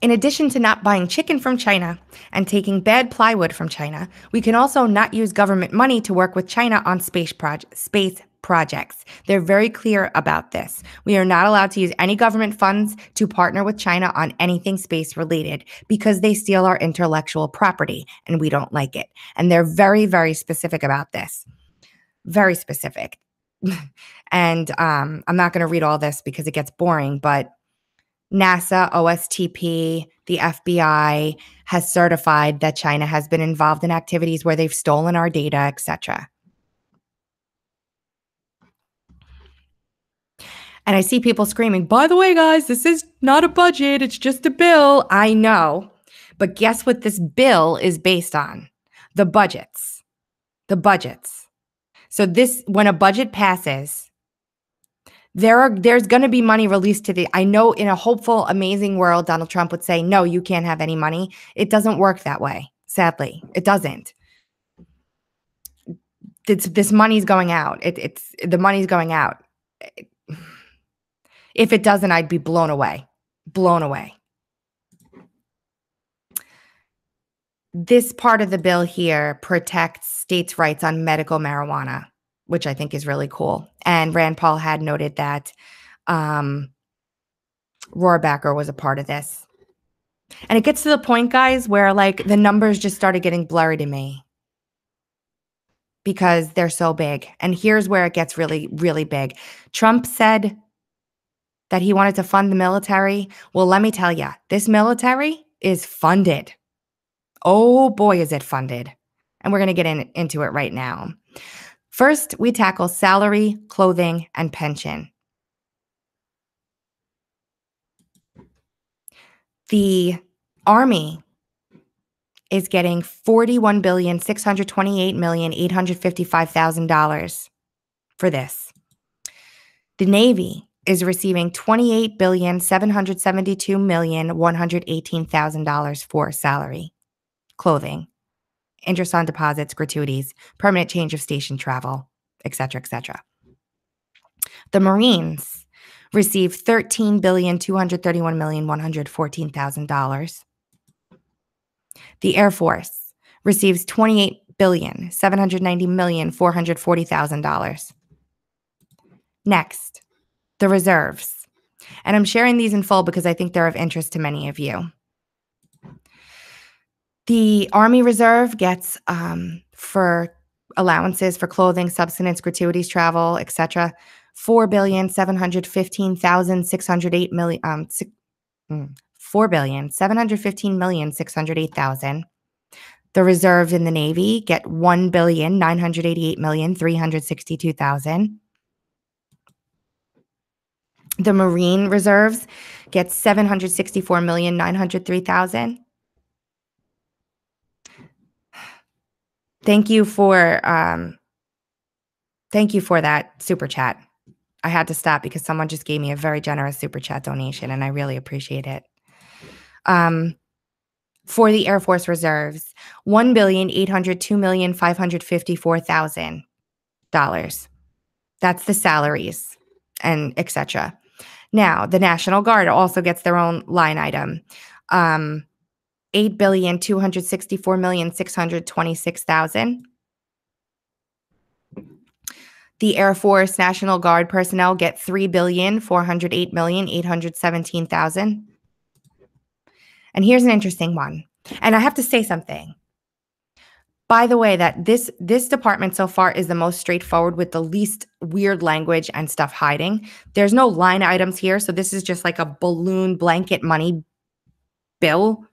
In addition to not buying chicken from China and taking bad plywood from China, we can also not use government money to work with China on space projects. They're very clear about this. We are not allowed to use any government funds to partner with China on anything space related because they steal our intellectual property and we don't like it. And they're very, very specific about this. Very specific. And I'm not going to read all this because it gets boring, but NASA, OSTP, the FBI has certified that China has been involved in activities where they've stolen our data, etc. And I see people screaming, by the way, guys, this is not a budget. It's just a bill. I know. But guess what this bill is based on? The budgets. The budgets. So when a budget passes, there's going to be money released to I know in a hopeful, amazing world, Donald Trump would say, no, you can't have any money. It doesn't work that way. Sadly, it doesn't. This money's going out. The money's going out. If it doesn't, I'd be blown away. Blown away. This part of the bill here protects states' rights on medical marijuana, which I think is really cool. And Rand Paul had noted that Rohrabacher was a part of this. And it gets to the point, guys, where like the numbers just started getting blurry to me because they're so big. And here's where it gets really, really big. Trump said that he wanted to fund the military. Well, let me tell you, this military is funded. Oh boy, is it funded. And we're going to get into it right now. First, we tackle salary, clothing, and pension. The Army is getting $41,628,855,000 for this. The Navy is receiving $28,772,118,000 for salary, clothing, interest on deposits, gratuities, permanent change of station travel, etc., etc. The Marines receive $13,231,114,000. The Air Force receives $28,790,440,000. Next, the reserves. And I'm sharing these in full because I think they're of interest to many of you. The Army Reserve gets for allowances for clothing, subsistence, gratuities, travel, etc. $4,715,608,000. The reserve in the Navy get $1,988,362,000. The Marine Reserves get $764,903,000. Thank you for that super chat. I had to stop because someone just gave me a very generous super chat donation, and I really appreciate it. For the Air Force Reserves, $1,802,554,000. That's the salaries and etc. Now, the National Guard also gets their own line item. $8,264,626,000. The Air Force National Guard personnel get $3,408,817,000. And here's an interesting one. And I have to say something. By the way, that this department so far is the most straightforward with the least weird language and stuff hiding. There's no line items here, so this is just like a balloon blanket money bill.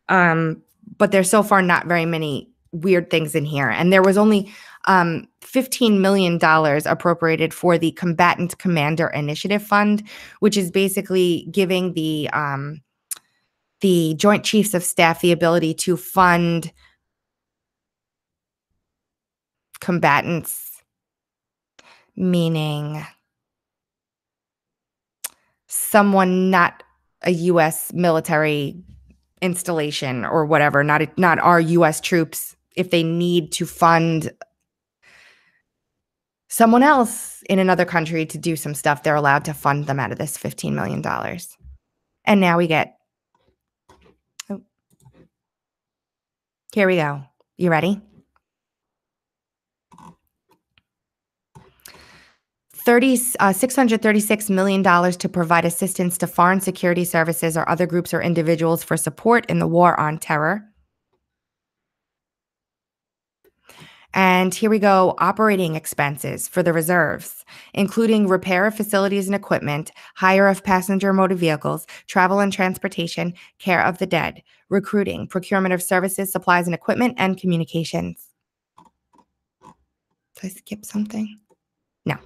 But there's so far not very many weird things in here. And there was only $15 million appropriated for the Combatant Commander Initiative Fund, which is basically giving the Joint Chiefs of Staff the ability to fund combatants, meaning someone not a U.S. military installation or whatever, not our U.S. troops, if they need to fund someone else in another country to do some stuff, they're allowed to fund them out of this $15 million. And now we get, here we go. You ready? $636 million to provide assistance to foreign security services or other groups or individuals for support in the war on terror. And here we go, operating expenses for the reserves, including repair of facilities and equipment, hire of passenger motor vehicles, travel and transportation, care of the dead, recruiting, procurement of services, supplies and equipment, and communications. Did I skip something? No.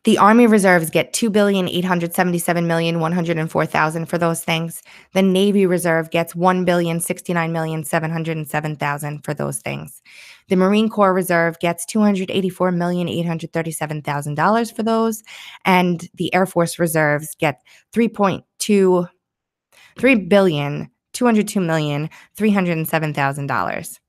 The Army Reserves get $2,877,104,000 for those things. The Navy Reserve gets $1,069,707,000 for those things. The Marine Corps Reserve gets $284,837,000 for those. And the Air Force Reserves get $3,202,307,000.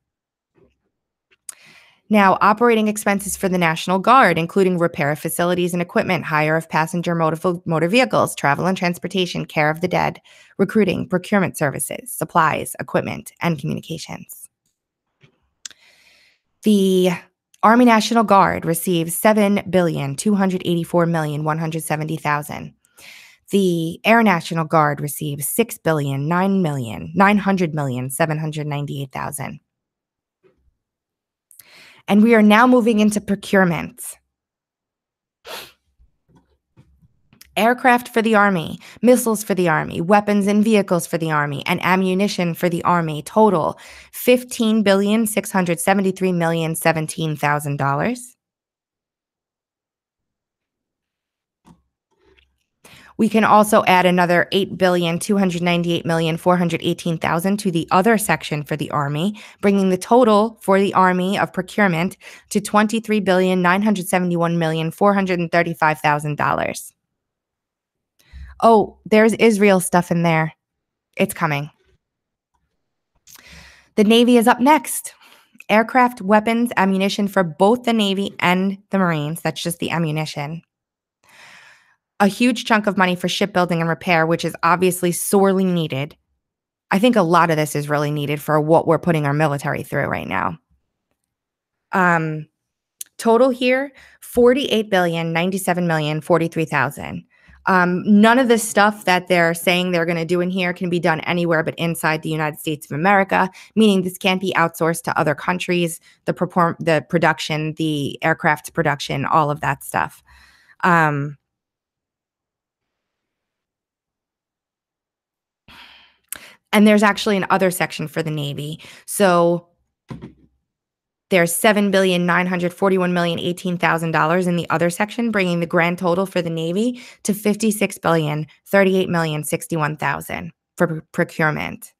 Now, operating expenses for the National Guard, including repair of facilities and equipment, hire of passenger motor vehicles, travel and transportation, care of the dead, recruiting, procurement services, supplies, equipment, and communications. The Army National Guard receives $7,284,170,000. The Air National Guard receives $6,900,798,000. And we are now moving into procurement. Aircraft for the Army, missiles for the Army, weapons and vehicles for the Army, and ammunition for the Army total $15,673,017,000. We can also add another $8,298,418,000 to the other section for the Army, bringing the total for the Army of procurement to $23,971,435,000. Oh, there's Israel stuff in there. It's coming. The Navy is up next. Aircraft, weapons, ammunition for both the Navy and the Marines. That's just the ammunition. A huge chunk of money for shipbuilding and repair, which is obviously sorely needed. I think a lot of this is really needed for what we're putting our military through right now. Total here, $48,097,043,000. None of the stuff that they're saying they're going to do in here can be done anywhere but inside the United States of America, meaning this can't be outsourced to other countries, the production, the aircraft production, all of that stuff. And there's actually an other section for the Navy. So there's $7,941,018,000 in the other section, bringing the grand total for the Navy to $56,038,061,000 for procurement.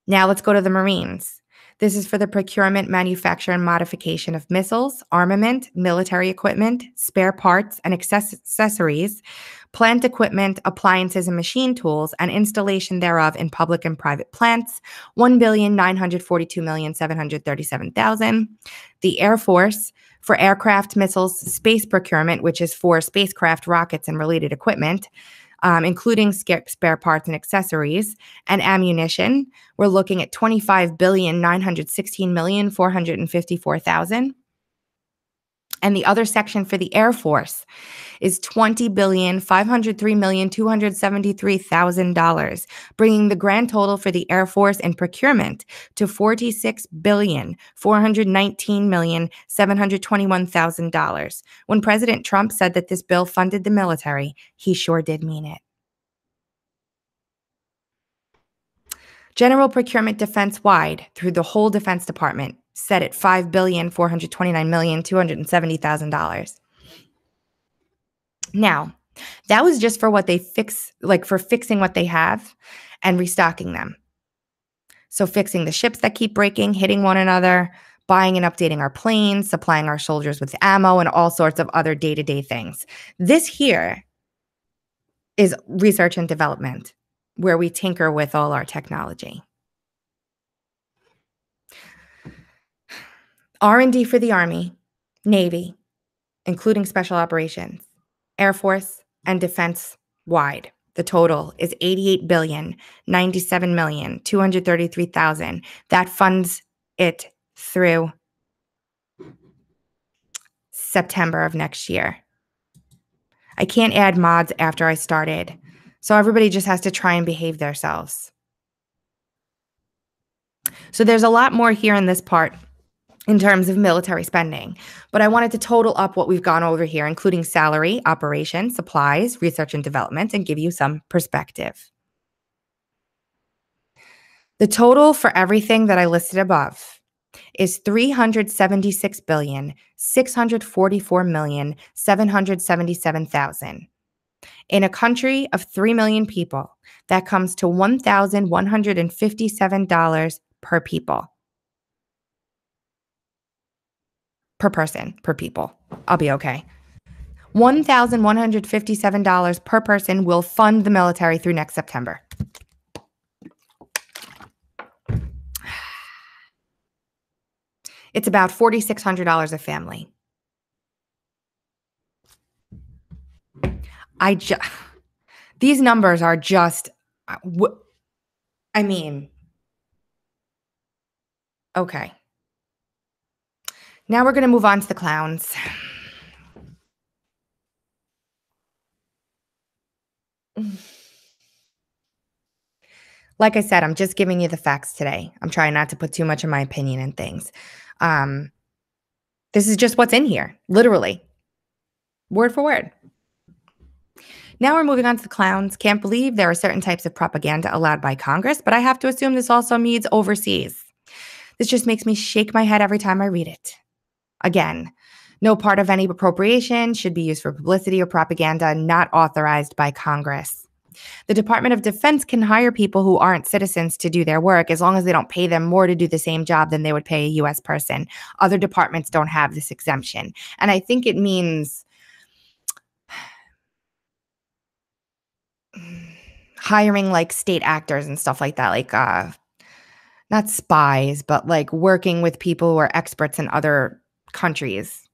Now let's go to the Marines. This is for the procurement, manufacture, and modification of missiles, armament, military equipment, spare parts, and accessories, plant equipment, appliances, and machine tools, and installation thereof in public and private plants, $1,942,737,000. The Air Force for aircraft, missiles, space procurement, which is for spacecraft, rockets, and related equipment, including spare parts and accessories and ammunition. We're looking at $25,916,454,000. And the other section for the Air Force is $20,503,273,000, bringing the grand total for the Air Force and procurement to $46,419,721,000. When President Trump said that this bill funded the military, he sure did mean it. General procurement defense-wide through the whole Defense Department set at $5,429,270,000. Now, that was just for what they for fixing what they have and restocking them. So fixing the ships that keep breaking, hitting one another, buying and updating our planes, supplying our soldiers with ammo, and all sorts of other day-to-day things. This here is research and development, where we tinker with all our technology. R&D for the Army, Navy, including Special Operations, Air Force, and defense-wide. The total is $88,097,233,000. That funds it through September of next year. I can't add mods after I started, so everybody just has to try and behave themselves. So there's a lot more here in this part in terms of military spending, but I wanted to total up what we've gone over here, including salary, operations, supplies, research and development, and give you some perspective. The total for everything that I listed above is $376,644,777,000. In a country of 3 million people, that comes to $1,157 per people. Per person, per people. I'll be okay. $1,157 per person will fund the military through next September. It's about $4,600 a family. These numbers are just, okay. Now we're going to move on to the clowns. Like I said, I'm just giving you the facts today. I'm trying not to put too much of my opinion in things. This is just what's in here, literally, word for word. Now we're moving on to the clowns. Can't believe there are certain types of propaganda allowed by Congress, but I have to assume this also means overseas. This just makes me shake my head every time I read it. Again, no part of any appropriation should be used for publicity or propaganda not authorized by Congress. The Department of Defense can hire people who aren't citizens to do their work as long as they don't pay them more to do the same job than they would pay a U.S. person. Other departments don't have this exemption. And I think it means hiring like state actors and stuff like that, like not spies, but like working with people who are experts in other countries.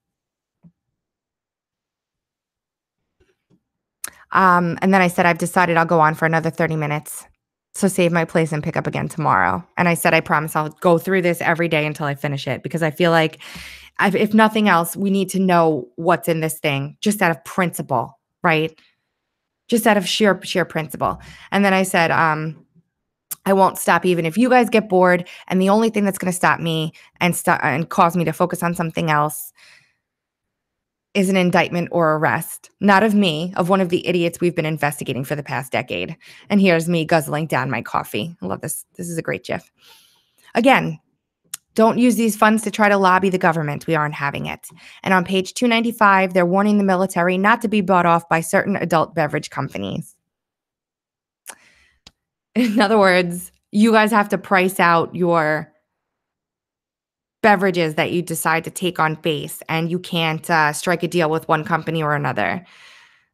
And then I said, I've decided I'll go on for another 30 minutes. So save my place and pick up again tomorrow. And I said, I promise I'll go through this every day until I finish it, because I feel like if nothing else, we need to know what's in this thing just out of principle, right? Just out of sheer principle. And then I said, I won't stop even if you guys get bored. And the only thing that's going to stop me and cause me to focus on something else is an indictment or arrest, not of me, of one of the idiots we've been investigating for the past decade. And here's me guzzling down my coffee. I love this. This is a great gif. Again, don't use these funds to try to lobby the government. We aren't having it. And on page 295, they're warning the military not to be bought off by certain adult beverage companies. In other words, you guys have to price out your beverages that you decide to take on base, and you can't strike a deal with one company or another.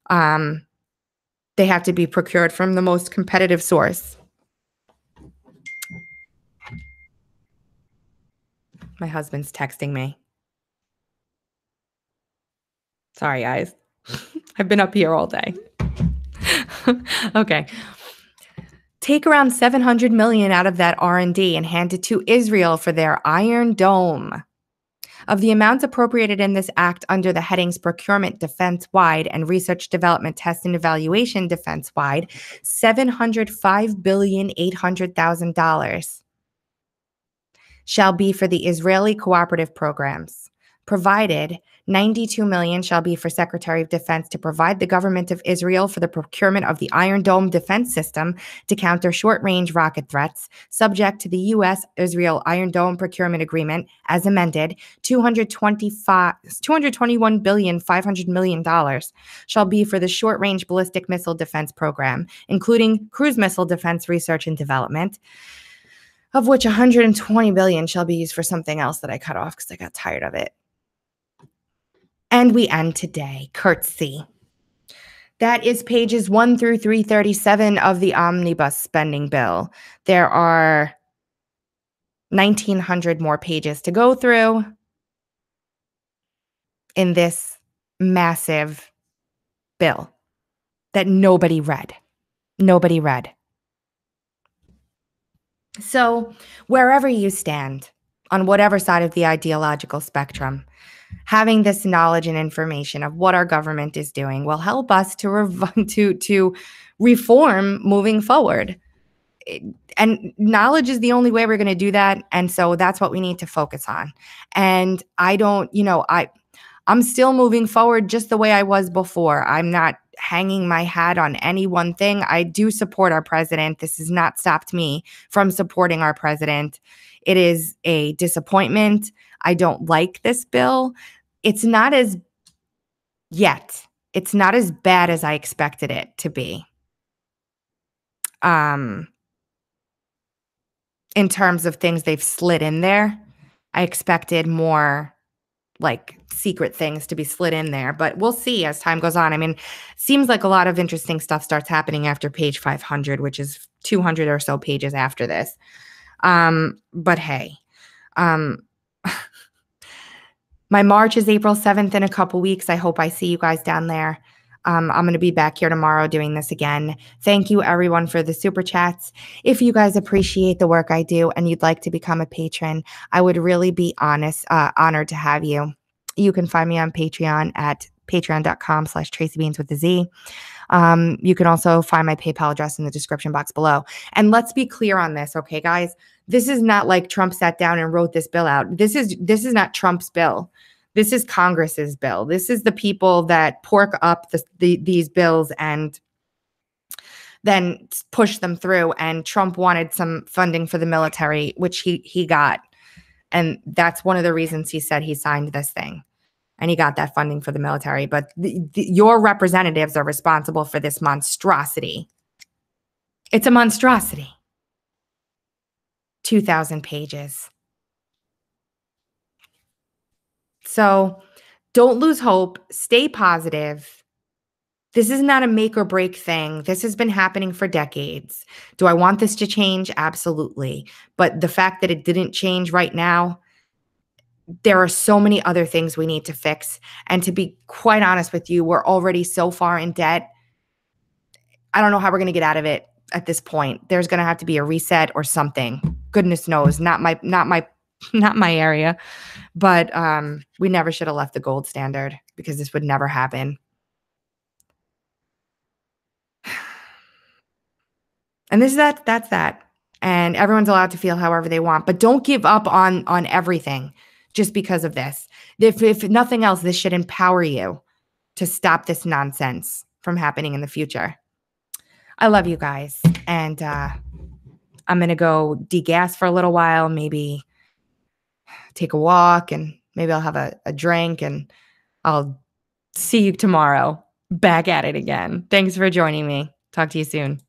They have to be procured from the most competitive source. My husband's texting me. Sorry, guys. I've been up here all day. Okay. Take around $700 million out of that R&D and hand it to Israel for their Iron Dome. Of the amounts appropriated in this act under the headings procurement defense-wide and research development test and evaluation defense-wide, $705,800,000 shall be for the Israeli cooperative programs. Provided $92 million shall be for Secretary of Defense to provide the government of Israel for the procurement of the Iron Dome defense system to counter short-range rocket threats, subject to the U.S.-Israel Iron Dome procurement agreement, as amended. $221,500,000,000 shall be for the short-range ballistic missile defense program, including cruise missile defense research and development, of which $120 billion shall be used for something else that I cut off because I got tired of it. And we end today. Curtsy. That is pages 1 through 337 of the Omnibus spending bill. There are 1,900 more pages to go through in this massive bill that nobody read. Nobody read. So wherever you stand, on whatever side of the ideological spectrum, having this knowledge and information of what our government is doing will help us to reform moving forward. And knowledge is the only way we're going to do that. And so that's what we need to focus on. And I'm still moving forward just the way I was before. I'm not hanging my hat on any one thing. I do support our president. This has not stopped me from supporting our president. It is a disappointment. I don't like this bill. It's not as bad as I expected it to be. In terms of things they've slid in there, I expected more like secret things to be slid in there, but we'll see as time goes on. I mean, seems like a lot of interesting stuff starts happening after page 500, which is 200 or so pages after this. But hey, my March is April 7th in a couple weeks. I hope I see you guys down there. I'm going to be back here tomorrow doing this again. Thank you, everyone, for the super chats. If you guys appreciate the work I do and you'd like to become a patron, I would really be honored to have you. You can find me on Patreon at patreon.com/TracyBeans with a Z. You can also find my PayPal address in the description box below. And let's be clear on this, okay, guys? This is not like Trump sat down and wrote this bill out. This is not Trump's bill. This is Congress's bill. This is the people that pork up these bills and then push them through. And Trump wanted some funding for the military, which he got. And that's one of the reasons he said he signed this thing. And he got that funding for the military. But your representatives are responsible for this monstrosity. It's a monstrosity. 2,000 pages. So don't lose hope. Stay positive. This is not a make or break thing. This has been happening for decades. Do I want this to change? Absolutely. But the fact that it didn't change right now, there are so many other things we need to fix. And to be quite honest with you, we're already so far in debt. I don't know how we're going to get out of it at this point. There's going to have to be a reset or something. Goodness knows, not my area. But we never should have left the gold standard because this would never happen. And that's that. And everyone's allowed to feel however they want, but don't give up on everything just because of this. If nothing else, this should empower you to stop this nonsense from happening in the future. I love you guys. And I'm going to go degas for a little while, maybe take a walk, and maybe I'll have a drink, and I'll see you tomorrow. Back at it again. Thanks for joining me. Talk to you soon.